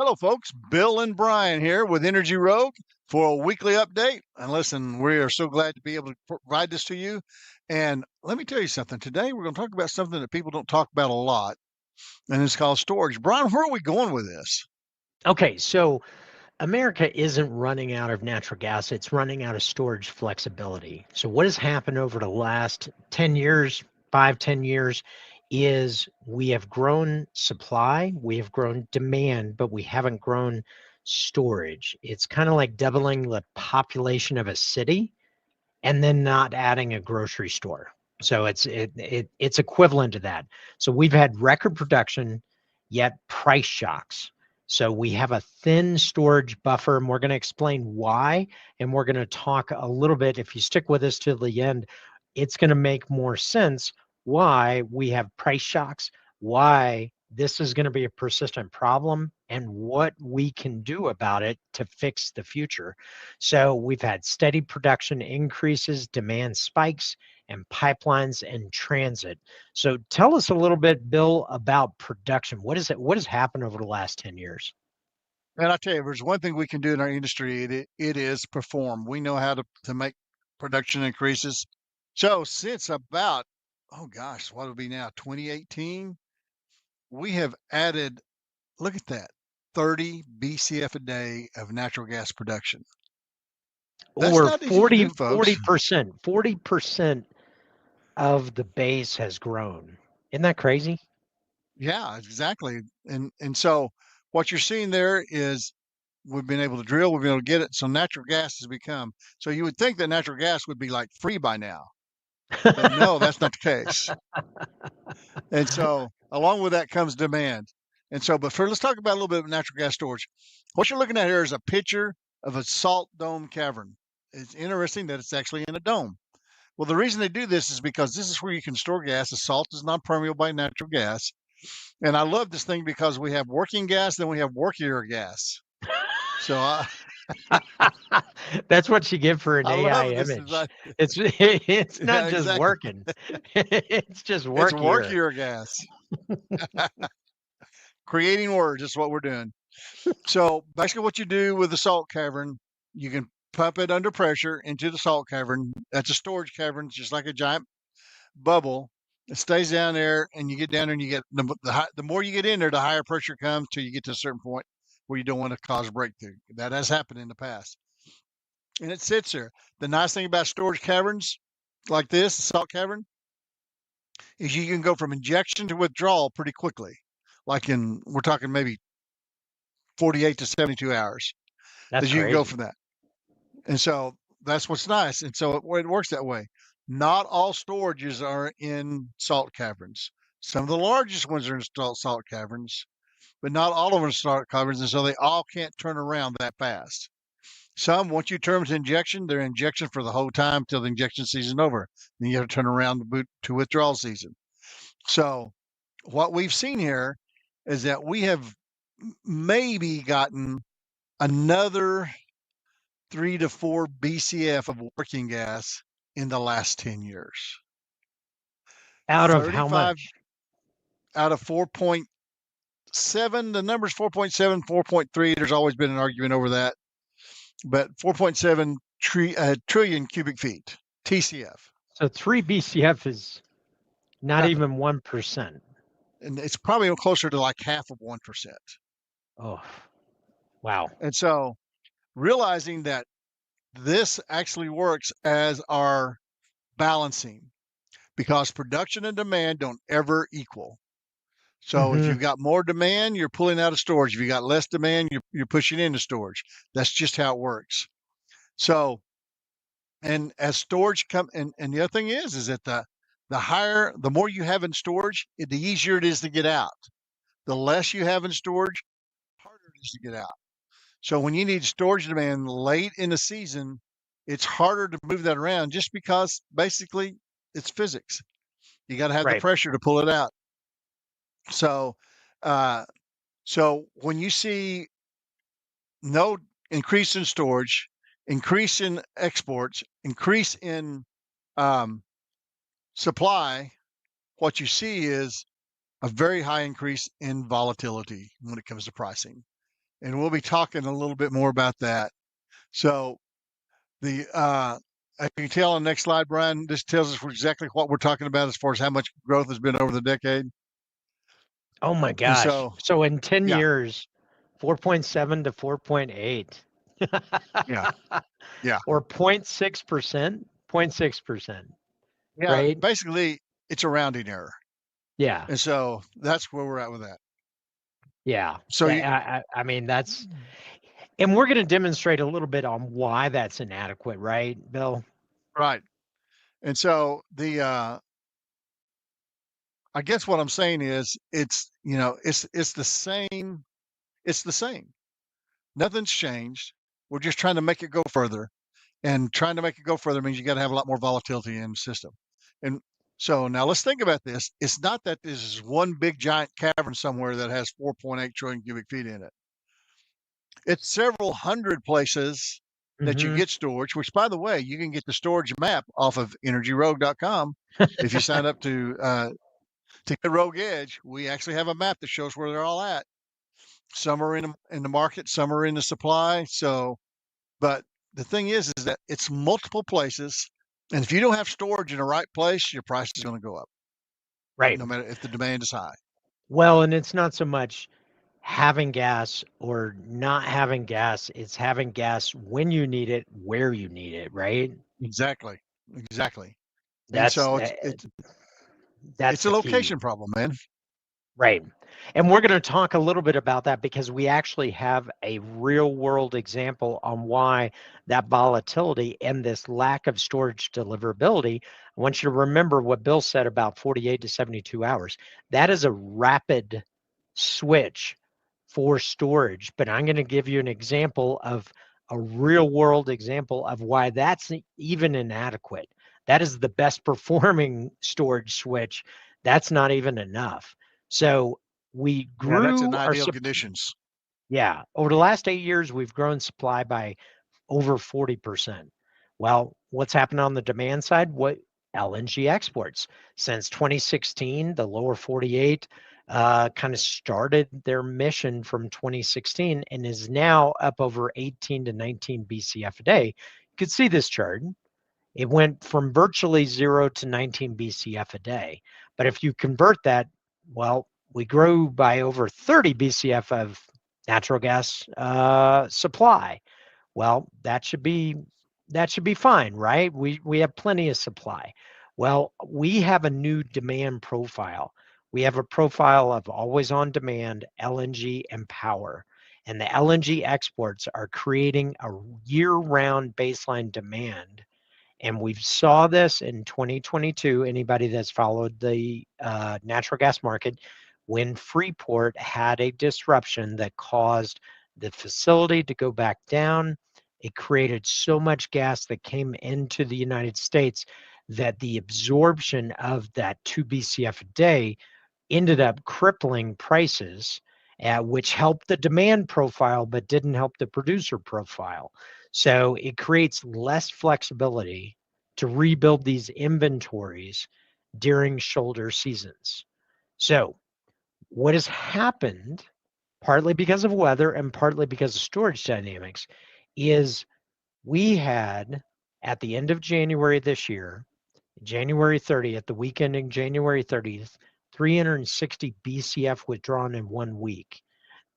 Hello, folks. Bill and Brian here with Energy Rogue for a weekly update. And listen, we are so glad to be able to provide this to you. And let me tell you something. Today, we're going to talk about something that people don't talk about a lot, and it's called storage. Brian, where are we going with this? Okay, so America isn't running out of natural gas, it's running out of storage flexibility. So, what has happened over the last 10 years, 5, 10 years, is we have grown supply, we have grown demand, but we haven't grown storage. It's kind of like doubling the population of a city and then not adding a grocery store. So it's equivalent to that. So we've had record production, yet price shocks. So we have a thin storage buffer, and we're going to explain why. And we're going to talk a little bit. If you stick with us to the end, it's going to make more sense why we have price shocks, why this is going to be a persistent problem, and what we can do about it to fix the future. So we've had steady production increases, demand spikes, and pipelines and transit. So tell us a little bit, Bill, about production. What is it? What has happened over the last 10 years? And I tell you, if there's one thing we can do in our industry, it is perform. We know how to make production increases. So since about, oh gosh, what will be now, 2018, we have added, look at that, 30 BCF a day of natural gas production. That's Or not easy to 40, do, folks. 40%, 40% of the base has grown. Isn't that crazy? Yeah, exactly. And so what you're seeing there is we've been able to drill, we've been able to get it. So natural gas has become, so you would think that natural gas would be like free by now, but no, that's not the case. And so along with that comes demand. And so, but let's talk about a little bit of natural gas storage. What you're looking at here is a picture of a salt dome cavern. It's interesting that it's actually in a dome. Well, the reason they do this is because this is where you can store gas. The salt is non permeable by natural gas. And I love this thing because we have working gas, then we have workier gas. So That's what you get for an I AI love this image. design. It's not Yeah, just exactly. working. It's just It's workier. workier gas. Creating words is what we're doing. So basically, what you do with the salt cavern, you can pump it under pressure into the salt cavern. That's a storage cavern, it's just like a giant bubble. It stays down there, and you get down there, and you get the more you get in there, the higher pressure comes till you get to a certain point where you don't want to cause a breakthrough. That has happened in the past, and it sits there. The nice thing about storage caverns like this, the salt cavern, is you can go from injection to withdrawal pretty quickly. Like we're talking maybe 48 to 72 hours That's that you can go crazy. from that. And so that's what's nice. And so it works that way. Not all storages are in salt caverns. Some of the largest ones are in salt caverns, but not all of them are salt caverns. And so they all can't turn around that fast. Some, once you term to injection, they're injection for the whole time till the injection season over. Then you have to turn around the boot to withdrawal season. So what we've seen here is that we have maybe gotten another 3 to 4 BCF of working gas in the last 10 years. Out of how 35 much? out of 4.7. The number's 4.7, 4.3. There's always been an argument over that, but 4.7 trillion cubic feet, TCF. So 3 BCF is not Nothing. even 1%. And it's probably closer to like half of 1%. Oh, wow. And so realizing that this actually works as our balancing because production and demand don't ever equal. So if Hmm. you've got more demand, you're pulling out of storage. If you got less demand, you're pushing into storage. That's just how it works. So, and as storage come, and the other thing is that the more you have in storage, the easier it is to get out. The less you have in storage, harder it is to get out. So when you need storage demand late in the season, it's harder to move that around just because basically it's physics. You got to have the Right. pressure to pull it out. So, uh, so when you see no increase in storage, increase in exports, increase in um, supply, what you see is a very high increase in volatility when it comes to pricing. and we'll be talking a little bit more about that. So the as you can tell on the next slide, Brian, this tells us exactly what we're talking about as far as how much growth has been over the decade. Oh my And gosh. so, So in 10 yeah, years, 4.7 to 4.8. yeah, yeah, Or 0.6%, 0.6%, yeah. right? Basically, it's a rounding error, Yeah. and so that's where we're at with that. Yeah. So you I mean, that's, and we're going to demonstrate a little bit on why that's inadequate, right, Bill? right, and so the I guess what I'm saying is it's the same. It's the same. Nothing's changed. We're just trying to make it go further. And trying to make it go further means you got to have a lot more volatility in the system. And so now let's think about this. It's not that this is one big giant cavern somewhere that has 4.8 trillion cubic feet in it. It's several hundred places that you Mm-hmm. get storage, which by the way, you can get the storage map off of energyrogue.com. If you sign up to get Rogue Edge, we actually have a map that shows where they're all at. Some are in the market, some are in the supply. So, but the thing is that it's multiple places, and if you don't have storage in the right place, your price is going to go up, Right. no matter if the demand is high. Well, and it's not so much having gas or not having gas, it's having gas when you need it, where you need it, right? Exactly, exactly. And That's so the, it's that's a the key. location problem, man. Right. And we're going to talk a little bit about that because we actually have a real world example on why that volatility and this lack of storage deliverability. I want you to remember what Bill said about 48 to 72 hours. That is a rapid switch for storage, but I'm going to give you an example of a real world example of why that's even inadequate. That is the best performing storage switch. That's not even enough. So we Yeah, that's in grew our ideal conditions. yeah, over the last 8 years, we've grown supply by over 40%. Well, what's happened on the demand side? What LNG exports since 2016, the lower 48 kind of started their mission from 2016 and is now up over 18 to 19 BCF a day. You could see this chart. It went from virtually 0 to 19 BCF a day. But if you convert that, well, we grew by over 30 BCF of natural gas supply. Well, that should be fine, right? We have plenty of supply. Well, we have a new demand profile. We have a profile of always on demand, LNG, and power. And the LNG exports are creating a year-round baseline demand, and we saw this in 2022. Anybody that's followed the natural gas market, when Freeport had a disruption that caused the facility to go back down, it created so much gas that came into the United States that the absorption of that 2 BCF a day ended up crippling prices, which helped the demand profile but didn't help the producer profile. So it creates less flexibility to rebuild these inventories during shoulder seasons. So, what has happened, partly because of weather and partly because of storage dynamics, is we had at the end of January this year, January 30th, the week ending January 30th, 360 BCF withdrawn in 1 week.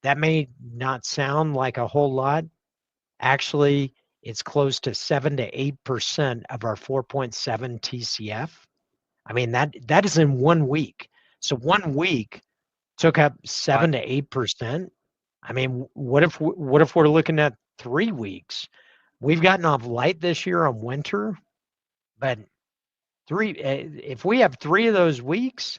That may not sound like a whole lot. Actually, it's close to 7 to 8% of our 4.7 TCF. I mean, that is in 1 week. So 1 week took up Right. 7 to 8%. I mean, what if we're looking at 3 weeks? We've gotten off light this year on winter, but if we have 3 of those weeks,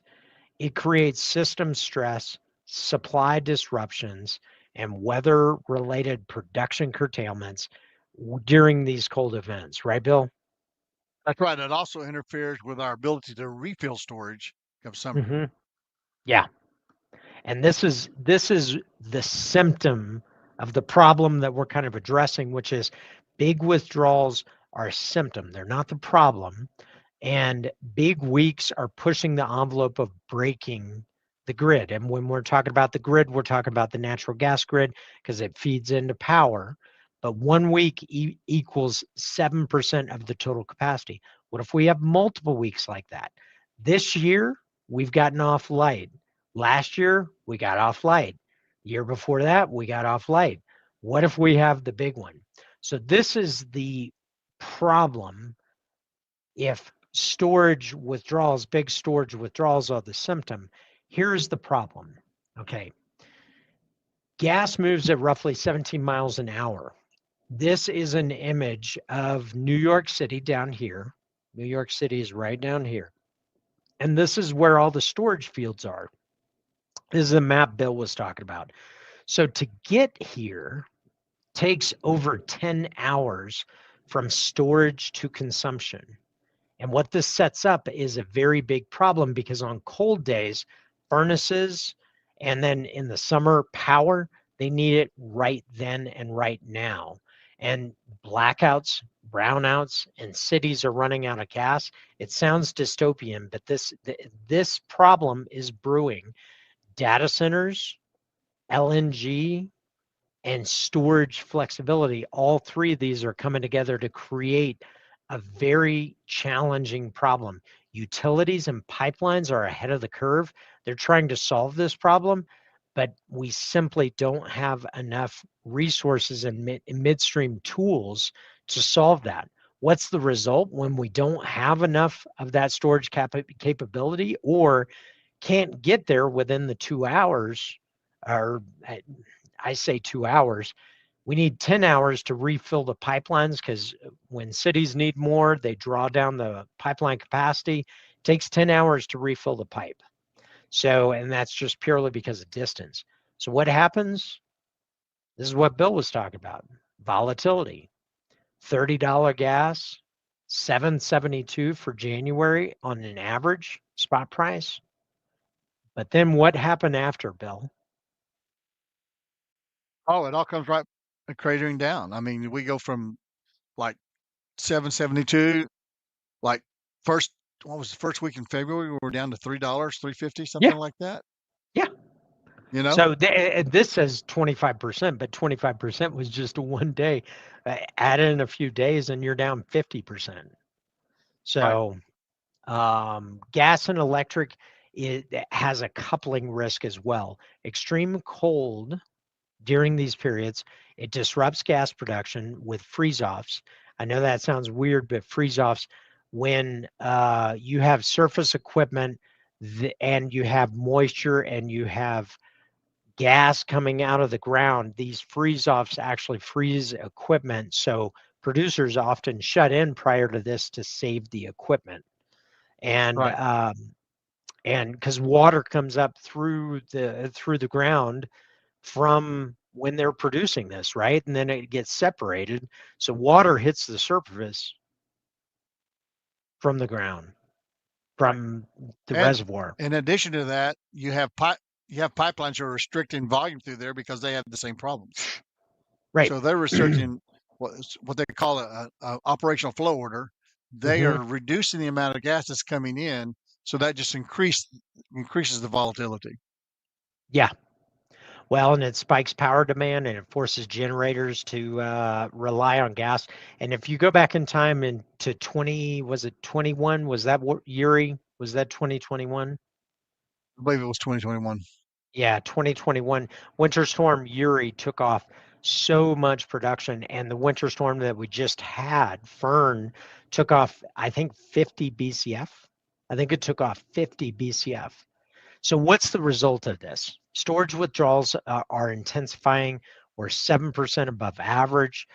it creates system stress, supply disruptions, and weather related production curtailments during these cold events, right, Bill? That's right. It also interferes with our ability to refill storage come summer. Hmm. Yeah. And this is the symptom of the problem that we're kind of addressing, which is big withdrawals are a symptom. They're not the problem. And big weeks are pushing the envelope of breaking the grid. And when we're talking about the grid, we're talking about the natural gas grid because it feeds into power. But 1 week equals 7% of the total capacity. What if we have multiple weeks like that? This year, we've gotten off light. Last year, we got off light. Year before that, we got off light. What if we have the big one? So this is the problem. If storage withdrawals, big storage withdrawals are the symptom, here's the problem. Okay. Gas moves at roughly 17 miles an hour. This is an image of New York City down here. New York City is right down here. And this is where all the storage fields are. This is the map Bill was talking about. So to get here takes over 10 hours from storage to consumption. And what this sets up is a very big problem because on cold days, furnaces, and then in the summer, power, they need it right then and right now. And blackouts, brownouts, and cities are running out of gas. It sounds dystopian, but this problem is brewing. Data centers, LNG, and storage flexibility, all three of these are coming together to create a very challenging problem. Utilities and pipelines are ahead of the curve. They're trying to solve this problem, but we simply don't have enough resources and midstream tools to solve that. What's the result when we don't have enough of that storage capability or can't get there within the 2 hours, or I say 2 hours, we need 10 hours to refill the pipelines because when cities need more, they draw down the pipeline capacity. It takes 10 hours to refill the pipe. So, and that's just purely because of distance. So what happens? This is what Bill was talking about. Volatility. $30 gas, $7.72 for January on an average spot price. But then what happened after, Bill? Oh, it all comes right cratering down. I mean, we go from like 772, like first, what was the first week in February? We were down to $3, 350, Yeah, something like that. yeah. You know, So this says 25%, but 25% was just a 1 day. Add in a few days and you're down 50%. right, So gas and electric, it has a coupling risk as well. Extreme cold during these periods, it disrupts gas production with freeze-offs. I know that sounds weird, but freeze-offs, when you have surface equipment and you have moisture and you have gas coming out of the ground, these freeze-offs actually freeze equipment. So producers often shut in prior to this to save the equipment. And right. and because water comes up through the ground from when they're producing this, right? And then it gets separated. So water hits the surface from the ground, Right. from the And reservoir. in addition to that, you have pipelines that are restricting volume through there because they have the same problems. Right. So they're researching what they call a operational flow order. They Hmm. are reducing the amount of gas that's coming in, so that just increases the volatility. Yeah. Well, and it spikes power demand and it forces generators to rely on gas. And if you go back in time into 20, was it 21? Was that Uri? Was that 2021? I believe it was 2021. Yeah, 2021. Winter Storm Uri took off so much production. And the winter storm that we just had, Fern, took off, I think, 50 BCF. I think it took off 50 BCF. So what's the result of this? Storage withdrawals are intensifying. We're 7% above average.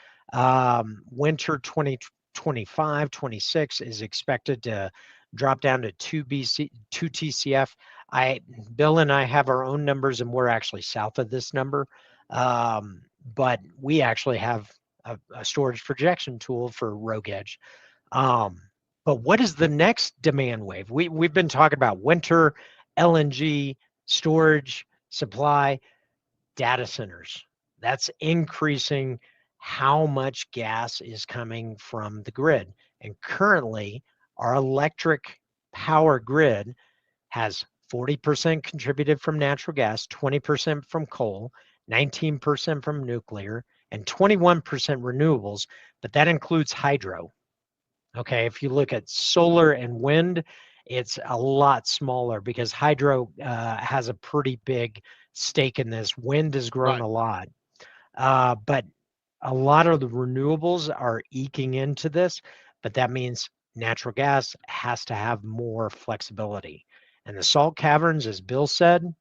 Winter 2025, 26 is expected to drop down to 2 TCF. Bill and I have our own numbers, and we're actually south of this number. But we actually have a storage projection tool for Rogue Edge. But what is the next demand wave? We've been talking about winter, LNG, storage, supply, data centers. That's increasing how much gas is coming from the grid. And currently, our electric power grid has 40% contributed from natural gas, 20% from coal, 19% from nuclear, and 21% renewables, but that includes hydro. Okay, if you look at solar and wind, it's a lot smaller because hydro has a pretty big stake in this. Wind has grown Right. a lot, but a lot of the renewables are eking into this, but that means natural gas has to have more flexibility. And the salt caverns, as Bill said,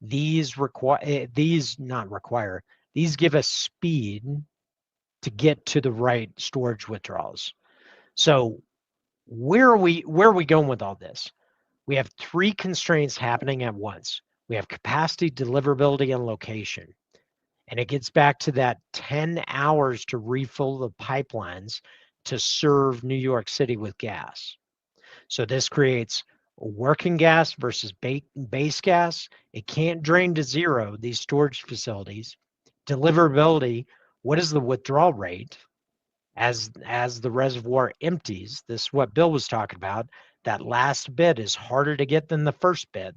these give us speed to get to the right storage withdrawals. So where are we going with all this? We have three constraints happening at once. We have capacity, deliverability, and location. And it gets back to that 10 hours to refill the pipelines to serve New York City with gas. So this creates working gas versus base gas. It can't drain to zero, these storage facilities. Deliverability, what is the withdrawal rate as the reservoir empties? This is what Bill was talking about. That last bit is harder to get than the first bit.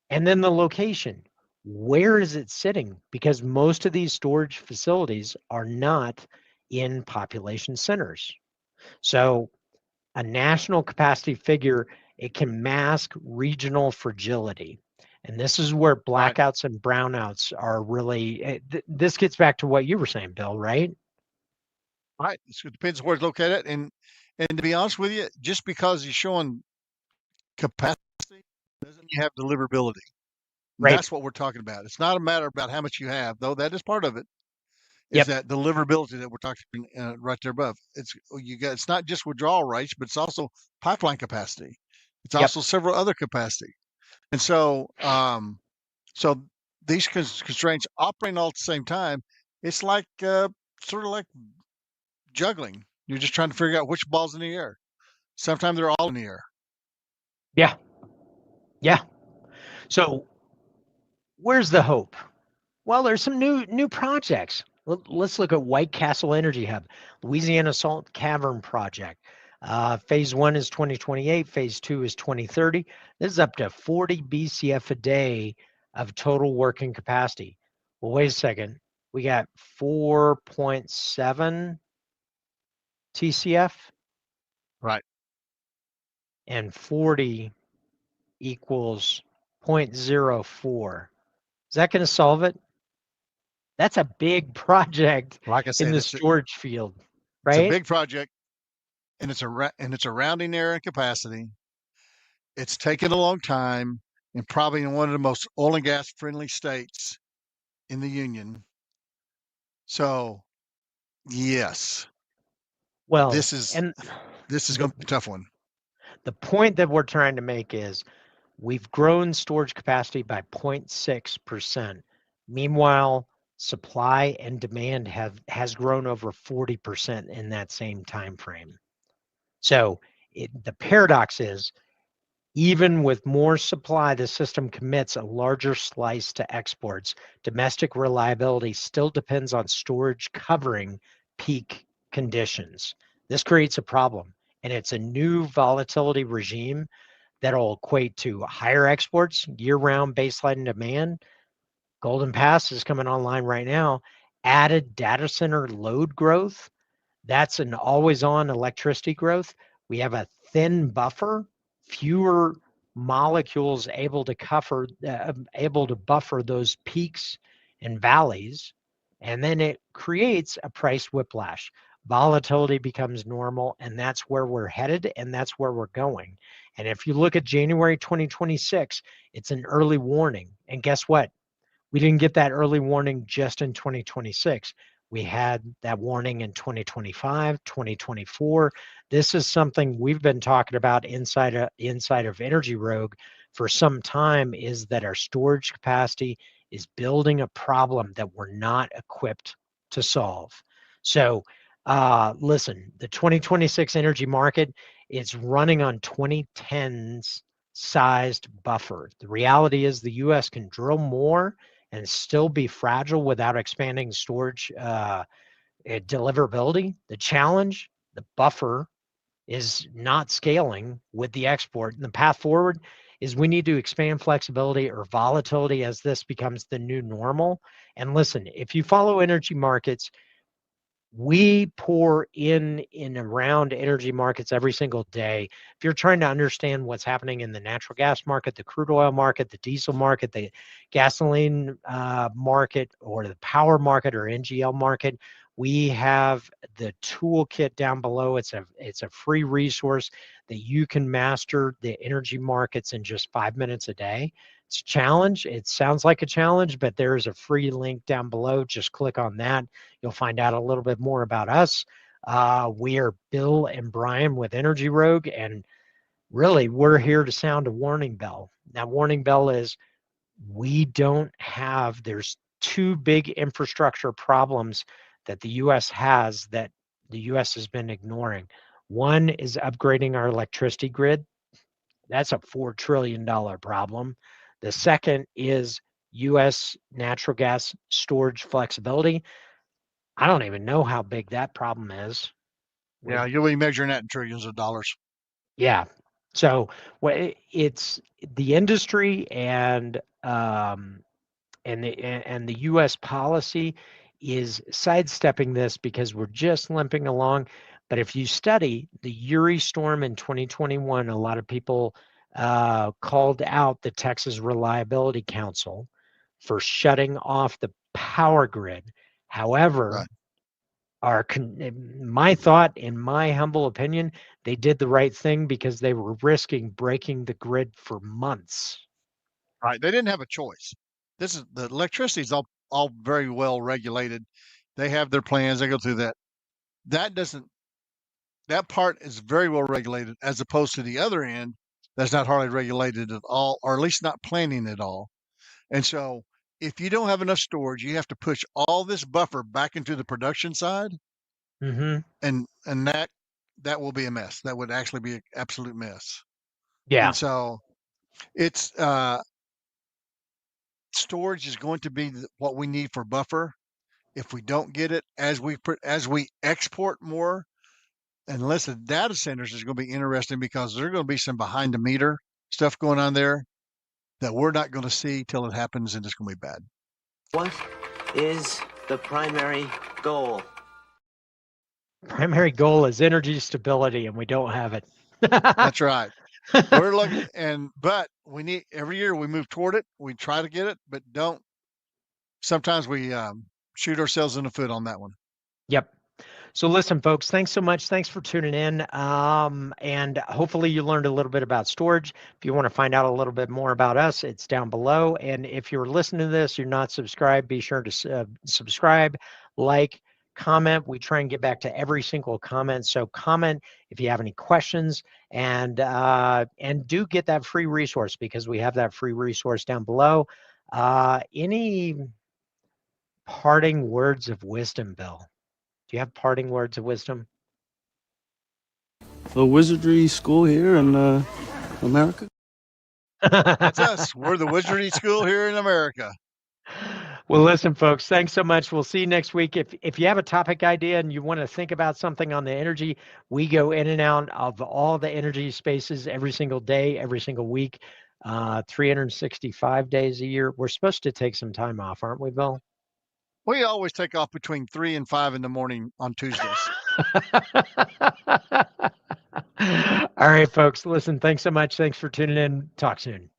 And then the location. Where is it sitting? Because most of these storage facilities are not in population centers. So a national capacity figure, it can mask regional fragility. And this is where Right. blackouts and brownouts are really, this gets back to what you were saying, Bill, right? Right. It depends where it's located. And to be honest with you, just because you're showing capacity doesn't mean you have deliverability. And Right. that's what we're talking about. It's not a matter about how much you have, though that is part of it, is Yep. that deliverability that we're talking right there above. It's not just withdrawal rates, but it's also pipeline capacity. It's Yep. also several other capacity. And so these constraints operating all at the same time, it's like sort of like juggling. You're just trying to figure out which ball's in the air. Sometimes they're all in the air. Yeah. Yeah. So where's the hope? Well, there's some new projects. Let's look at White Castle Energy Hub, Louisiana Salt Cavern Project. Phase 1 is 2028. Phase 2 is 2030. This is up to 40 BCF a day of total working capacity. Well, wait a second. We got 4.7 TCF Right. and 40 equals 0.04. Is that going to solve it? That's a big project Like I in said, the it's storage field, a right? big project, and it's a rounding error in capacity. It's taken a long time, and probably in one of the most oil and gas friendly states in the union. So yes, Well, this is and this is the going to be a tough one. the point that we're trying to make is we've grown storage capacity by 0.6%. Meanwhile, supply and demand has grown over 40% in that same time frame. So the paradox is even with more supply, the system commits a larger slice to exports. Domestic reliability still depends on storage covering peak conditions. This creates a problem, and it's a new volatility regime that'll equate to higher exports, year-round baseline demand. Golden Pass is coming online right now. Added data center load growth, that's an always-on electricity growth. We have a thin buffer, fewer molecules able to buffer those peaks and valleys, and then it creates a price whiplash. Volatility becomes normal, and that's where we're headed, and that's where we're going. And if you look at January 2026, it's an early warning. And guess what? We didn't get that early warning just in 2026. We had that warning in 2025, 2024. This is something we've been talking about inside of Energy Rogue for some time, is that our storage capacity is building a problem that we're not equipped to solve. So listen, the 2026 energy market is running on 2010s sized buffer. The reality is the US can drill more and still be fragile without expanding storage deliverability. The challenge, the buffer, is not scaling with the export. And the path forward is we need to expand flexibility or volatility as this becomes the new normal. And listen, if you follow energy markets, we pour in around energy markets every single day. If you're trying to understand what's happening in the natural gas market, the crude oil market, the diesel market, the gasoline market, or the power market or NGL market, we have the toolkit down below. It's a free resource that you can master the energy markets in just 5 minutes a day. It's a challenge. It sounds like a challenge, but there is a free link down below. Just click on that. You'll find out a little bit more about us. We are Bill and Brian with Energy Rogue, and really, we're here to sound a warning bell. That warning bell is there's two big infrastructure problems that the U.S. has that the U.S. has been ignoring. One is upgrading our electricity grid. That's a $4 trillion problem. The second is U.S. natural gas storage flexibility. I don't even know how big that problem is. Yeah, you'll be measuring that in trillions of dollars. Yeah. So it's the industry and the U.S. policy is sidestepping this because we're just limping along. But if you study the Uri storm in 2021, a lot of people called out the Texas Reliability Council for shutting off the power grid. However, my thought, in my humble opinion, they did the right thing because they were risking breaking the grid for months. Right. They didn't have a choice. The electricity is all very well regulated. They have their plans. They go through that. That part is very well regulated as opposed to the other end that's not hardly regulated at all, or at least not planning at all. And so if you don't have enough storage, you have to push all this buffer back into the production side. Mm-hmm. And that will be a mess. That would actually be an absolute mess. Yeah. And so it's storage is going to be what we need for buffer. If we don't get it as we export more, and listen, data centers is going to be interesting because there's going to be some behind the meter stuff going on there that we're not going to see till it happens, and it's going to be bad. What is the primary goal? Primary goal is energy stability, and we don't have it. That's right. We're looking, but we need every year we move toward it. We try to get it, but don't. Sometimes we shoot ourselves in the foot on that one. Yep. So listen, folks, thanks so much. Thanks for tuning in. And hopefully you learned a little bit about storage. If you want to find out a little bit more about us, it's down below. And if you're listening to this, you're not subscribed, be sure to subscribe, like, comment. We try and get back to every single comment. So comment if you have any questions, and do get that free resource, because we have that free resource down below. Any parting words of wisdom, Bill? Do you have parting words of wisdom? The wizardry school here in America. That's us. We're the wizardry school here in America. Well, listen, folks, thanks so much. We'll see you next week. If you have a topic idea and you want to think about something on the energy, we go in and out of all the energy spaces every single day, every single week, 365 days a year. We're supposed to take some time off, aren't we, Bill? We always take off between 3 and 5 in the morning on Tuesdays. All right, folks, listen, thanks so much. Thanks for tuning in. Talk soon.